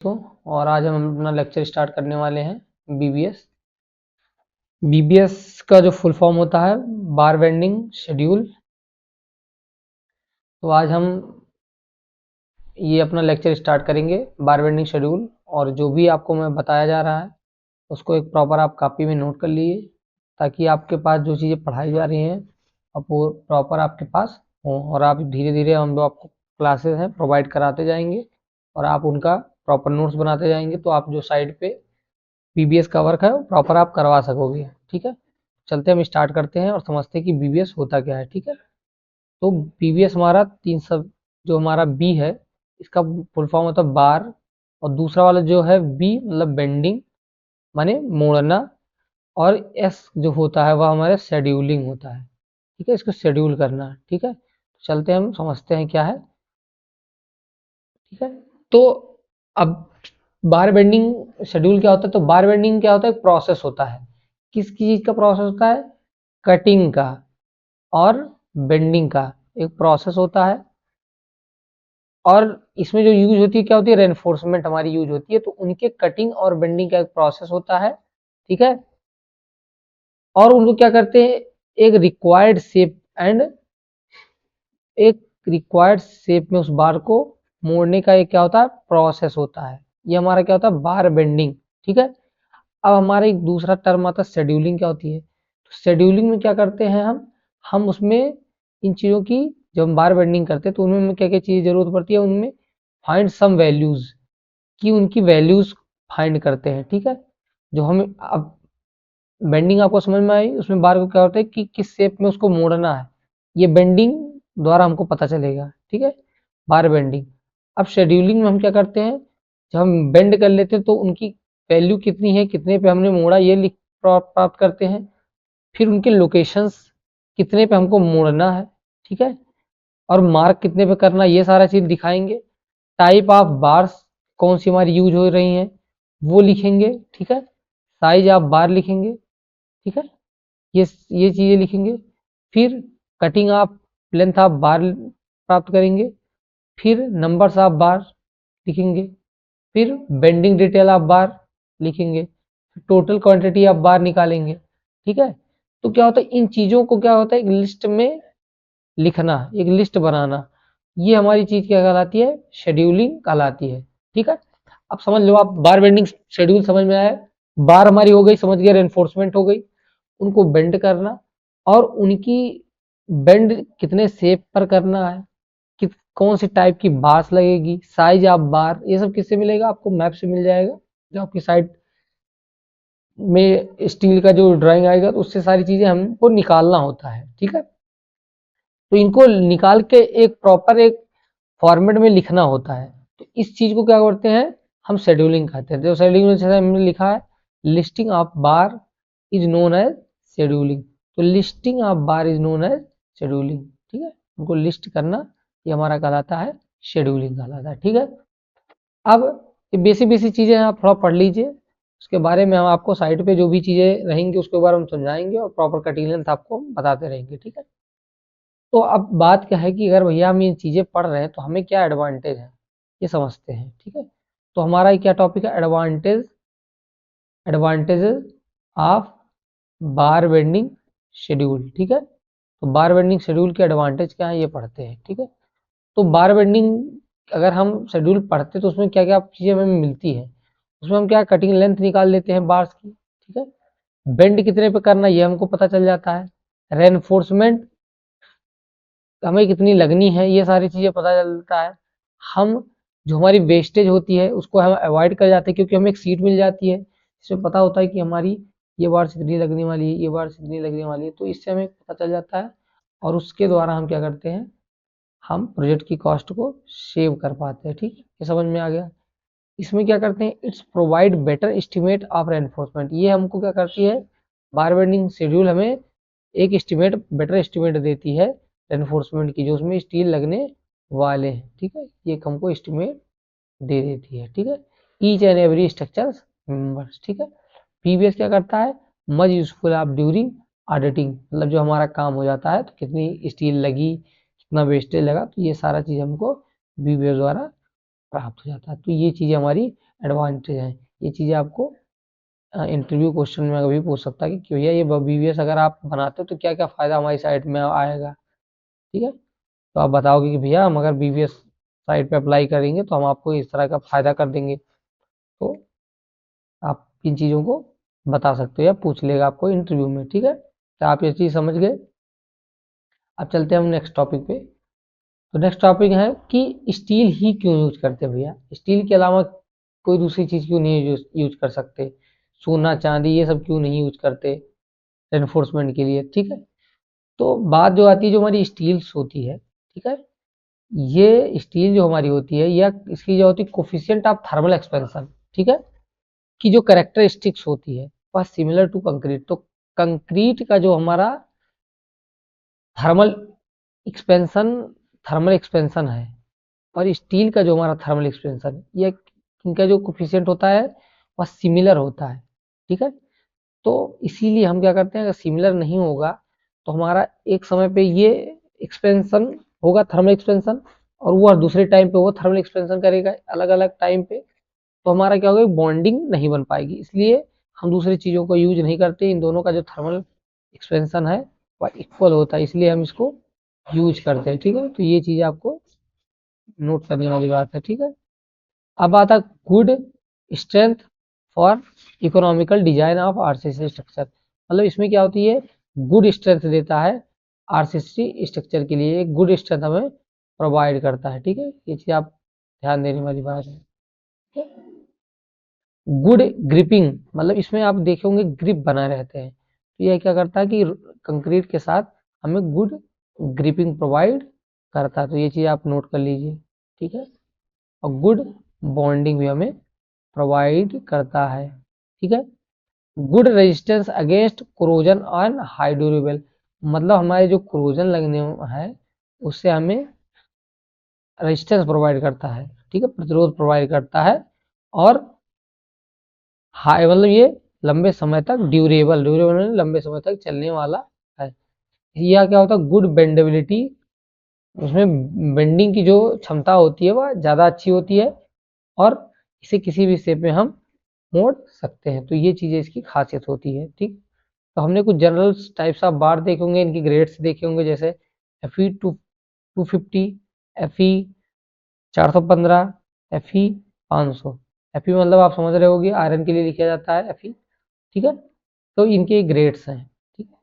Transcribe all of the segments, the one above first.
तो और आज हम अपना लेक्चर स्टार्ट करने वाले हैं बीबीएस। बीबीएस का जो फुल फॉर्म होता है बार बेंडिंग शेड्यूल। तो आज हम ये अपना लेक्चर स्टार्ट करेंगे बार बेंडिंग शेड्यूल, और जो भी आपको मैं बताया जा रहा है उसको एक प्रॉपर आप कॉपी में नोट कर लीजिए, ताकि आपके पास जो चीज़ें पढ़ाई जा रही हैं अब वो प्रॉपर आपके पास हो, और आप धीरे धीरे हम जो आपको क्लासेस हैं प्रोवाइड कराते जाएंगे और आप उनका प्रॉपर नोट्स बनाते जाएंगे, तो आप जो साइड पे बीबीएस का वर्क है वो प्रॉपर आप करवा सकोगे। ठीक है, चलते हम स्टार्ट करते हैं और समझते हैं कि बीबीएस होता क्या है। ठीक है, तो बीबीएस हमारा तीन सब, जो हमारा बी है इसका फुल फॉर्म होता है बार, और दूसरा वाला जो है बी मतलब बेंडिंग माने मोड़ना, और एस जो होता है वह हमारे शेड्यूलिंग होता है। ठीक है, इसको शेड्यूल करना। ठीक है, चलते हम समझते हैं क्या है। ठीक है, तो अब बार बेंडिंग शेड्यूल क्या होता है, तो बार बेंडिंग क्या होता है, एक प्रोसेस होता है। किस चीज का प्रोसेस होता है, कटिंग का और बेंडिंग का एक प्रोसेस होता है। और इसमें जो यूज होती है क्या होती है, रेनफोर्समेंट हमारी यूज होती है, तो उनके कटिंग और बेंडिंग का एक प्रोसेस होता है। ठीक है, और उनको क्या करते हैं, एक रिक्वायर्ड शेप एंड एक रिक्वायर्ड शेप में उस बार को मोड़ने का एक क्या होता है, प्रोसेस होता है। ये हमारा क्या होता है, बार बेंडिंग। ठीक है, अब हमारा एक दूसरा टर्म आता है शेड्यूलिंग। क्या होती है, तो शेड्यूलिंग में क्या करते हैं हम उसमें इन चीज़ों की, जब हम बार बेंडिंग करते हैं तो उनमें क्या क्या चीज़ जरूरत पड़ती है, उनमें फाइंड सम वैल्यूज की, उनकी वैल्यूज फाइंड करते हैं। ठीक है, जो हमें अब बेंडिंग आपको समझ में आई, उसमें बार को क्या होता है कि किस शेप में उसको मोड़ना है, ये बेंडिंग द्वारा हमको पता चलेगा। ठीक है, बार बेंडिंग। अब शेड्यूलिंग में हम क्या करते हैं, जब हम बेंड कर लेते हैं तो उनकी वैल्यू कितनी है, कितने पे हमने मोड़ा, ये लिख प्राप्त करते हैं। फिर उनके लोकेशंस, कितने पे हमको मोड़ना है। ठीक है, और मार्क कितने पे करना, ये सारा चीज दिखाएंगे। टाइप ऑफ बार्स कौन सी हमारी यूज हो रही हैं वो लिखेंगे। ठीक है, साइज ऑफ बार लिखेंगे। ठीक है, ये चीजें लिखेंगे। फिर कटिंग ऑफ लेंथ ऑफ बार प्राप्त करेंगे। फिर नंबर्स ऑफ बार लिखेंगे। फिर बेंडिंग डिटेल ऑफ बार लिखेंगे। टोटल क्वांटिटी ऑफ बार निकालेंगे। ठीक है, तो क्या होता है, इन चीजों को क्या होता है, एक लिस्ट में लिखना, एक लिस्ट बनाना, ये हमारी चीज क्या कहलाती है, शेड्यूलिंग कहलाती है। ठीक है, अब समझ लो आप, बार बेंडिंग शेड्यूल समझ में आया। बार हमारी हो गई, समझ गए, रेनफोर्समेंट हो गई, उनको बेंड करना, और उनकी बेंड कितने शेप पर करना है, कि कौन सी टाइप की बार्स लगेगी, साइज ऑफ बार, ये सब किससे मिलेगा, आपको मैप से मिल जाएगा। जो आपकी साइट में स्टील का जो ड्राइंग आएगा तो उससे सारी चीजें हमको निकालना होता है। ठीक है, तो इनको निकाल के एक प्रॉपर एक फॉर्मेट में लिखना होता है। तो इस चीज को क्या करते हैं, हम शेड्यूलिंग कहते हैं। जो शेड्यूलिंग में जैसे हमने लिखा है, listing of bar is known as scheduling. तो listing of bar is known as scheduling. ठीक है, उनको लिस्ट करना ये हमारा कहलाता है शेड्यूलिंग कहलाता है। ठीक है, अब ये बेसिक बेसिक चीजें आप थोड़ा पढ़ लीजिए, उसके बारे में हम आपको साइड पे जो भी चीजें रहेंगी उसके बारे में समझाएंगे, और प्रॉपर कटिंग लेंथ आपको बताते रहेंगे। ठीक है, तो अब बात क्या है कि अगर भैया हम ये चीजें पढ़ रहे हैं तो हमें क्या एडवांटेज है ये समझते हैं। ठीक है, तो हमारा ये क्या टॉपिक है, advantages of bar bending schedule. ठीक है, तो बार बेंडिंग शेड्यूल के एडवांटेज क्या है ये पढ़ते हैं। ठीक है, तो बार बेंडिंग अगर हम शेड्यूल पढ़ते हैं तो उसमें क्या क्या चीजें हमें मिलती है, उसमें हम क्या कटिंग लेंथ निकाल लेते हैं बार्स की। ठीक है, बेंड कितने पे करना ये हमको पता चल जाता है। रेनफोर्समेंट हमें कितनी लगनी है ये सारी चीजें पता चलता है। हम जो हमारी वेस्टेज होती है उसको हम अवॉइड कर जाते हैं, क्योंकि हमें एक सीट मिल जाती है जिसमें पता होता है कि हमारी ये बार से इतनी लगने वाली है, ये बार से इतनी लगने वाली है, तो इससे हमें पता चल जाता है। और उसके द्वारा हम क्या करते हैं, हम प्रोजेक्ट की कॉस्ट को सेव कर पाते हैं। ठीक है, ये समझ में आ गया। इसमें क्या करते हैं, it's provide better estimate of reinforcement. ये हमको क्या करती है, बार बेंडिंग शेड्यूल हमें एक एस्टिमेट, बेटर एस्टिमेट देती है रेनफोर्समेंट की, जो उसमें स्टील लगने वाले हैं। ठीक है, ये हमको एस्टिमेट दे देती है। ठीक है, each and every structure members. ठीक है, पीबीएस क्या करता है, much useful of during auditing, मतलब जो हमारा काम हो जाता है तो कितनी स्टील लगी, कितना वेस्टेज लगा, तो ये सारा चीज हमको बीबीएस द्वारा प्राप्त हो जाता है। तो ये चीजें हमारी एडवांटेज हैं। ये चीज़ें आपको इंटरव्यू क्वेश्चन में कभी पूछ सकता है कि भैया ये BVS अगर आप बनाते हो तो क्या क्या फ़ायदा हमारी साइट में आएगा, ठीक है। तो आप बताओगे कि भैया हम अगर BVS साइट पे अप्लाई करेंगे तो हम आपको इस तरह का फ़ायदा कर देंगे। तो आप इन चीज़ों को बता सकते हो या पूछ लेगा आपको इंटरव्यू में, ठीक है। तो आप ये चीज़ समझ गए। अब चलते हैं हम नेक्स्ट टॉपिक पे। तो नेक्स्ट टॉपिक है कि स्टील ही क्यों यूज करते हैं भैया, स्टील के अलावा कोई दूसरी चीज़ क्यों नहीं यूज कर सकते, सोना चांदी ये सब क्यों नहीं यूज करते एनफोर्समेंट के लिए, ठीक है। तो बात जो आती है जो हमारी स्टील्स होती है, ठीक है, ये स्टील जो हमारी होती है या इसकी जो होती है कोफिशिएंट ऑफ थर्मल एक्सपेंशन, ठीक है, की जो कैरेक्टरिस्टिक्स होती है वह सिमिलर टू कंक्रीट। तो कंक्रीट का जो हमारा थर्मल एक्सपेंशन थर्मल एक्सपेंशन है और स्टील का जो हमारा थर्मल एक्सपेंशन है, ये इनका जो कोफिशिएंट होता है वह सिमिलर होता है, ठीक है। तो इसीलिए हम क्या करते हैं, अगर सिमिलर नहीं होगा तो हमारा एक समय पे ये एक्सपेंशन होगा थर्मल एक्सपेंशन और वो दूसरे टाइम पे वो थर्मल एक्सपेंशन करेगा अलग अलग टाइम पे, तो हमारा क्या होगा, बॉन्डिंग नहीं बन पाएगी। इसलिए हम दूसरी चीज़ों को यूज नहीं करते, इन दोनों का जो थर्मल एक्सपेंशन है वह इक्वल होता है, इसलिए हम इसको यूज करते हैं, ठीक है। तो ये चीज़ आपको नोट करने वाली बात है, ठीक है। अब आता good strength for economical design of RCC structure, मतलब इसमें क्या होती है, गुड स्ट्रेंथ देता है आरसीसी स्ट्रक्चर के लिए, एक गुड स्ट्रेंथ हमें प्रोवाइड करता है, ठीक है। ये चीज आप ध्यान देने वाली बात है। गुड ग्रिपिंग, मतलब इसमें आप देखे होंगे ग्रिप बनाए रहते हैं, तो यह क्या करता है कि कंक्रीट के साथ हमें गुड ग्रिपिंग प्रोवाइड करता है, तो ये चीज आप नोट कर लीजिए, ठीक है। और गुड बॉन्डिंग भी हमें प्रोवाइड करता है, ठीक है। Good resistance against corrosion and high durable, मतलब हमारे जो क्रोजन लगने हैं उससे हमें रेजिस्टेंस प्रोवाइड करता है, ठीक है, प्रतिरोध प्रोवाइड करता है। और हाई मतलब ये लंबे समय तक ड्यूरेबल ड्यूरेबल लंबे समय तक चलने वाला है। यह क्या होता है, गुड बेंडेबिलिटी, उसमें बेंडिंग की जो क्षमता होती है वह ज़्यादा अच्छी होती है और इसे किसी भी शेप में हम मोड़ सकते हैं, तो ये चीज़ें इसकी खासियत होती है, ठीक। तो हमने कुछ जनरल टाइप्स ऑफ बार देखे होंगे, इनकी ग्रेड्स देखे होंगे, जैसे FE 250, FE 415, FE 500। FE मतलब आप समझ रहे होगे आयरन के लिए लिखा जाता है FE, ठीक है। तो इनके ग्रेड्स हैं, ठीक है।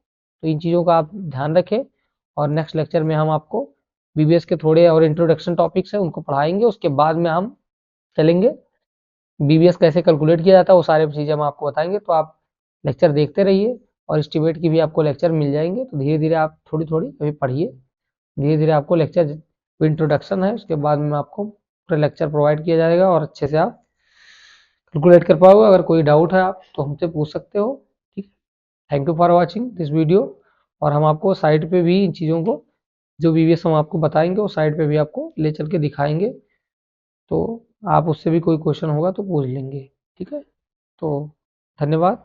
तो इन चीज़ों का आप ध्यान रखें और नेक्स्ट लेक्चर में हम आपको BBS के थोड़े और इंट्रोडक्शन टॉपिक्स हैं उनको पढ़ाएंगे, उसके बाद में हम चलेंगे BBS कैसे कैलकुलेट किया जाता है, वो सारी चीज़ें हम आपको बताएंगे। तो आप लेक्चर देखते रहिए और एस्टिमेट की भी आपको लेक्चर मिल जाएंगे, तो धीरे धीरे आप थोड़ी थोड़ी अभी पढ़िए, धीरे धीरे आपको लेक्चर इंट्रोडक्शन है उसके बाद में आपको पूरा लेक्चर प्रोवाइड किया जाएगा और अच्छे से आप कैलकुलेट कर पाओगे। अगर कोई डाउट है आप तो हमसे पूछ सकते हो, ठीक है। Thank you for watching this video, और हम आपको साइट पे भी इन चीज़ों को जो BBS हम आपको बताएंगे वो साइट पे भी आपको ले चल के दिखाएंगे, तो आप उससे भी कोई क्वेश्चन होगा तो पूछ लेंगे, ठीक है। तो धन्यवाद।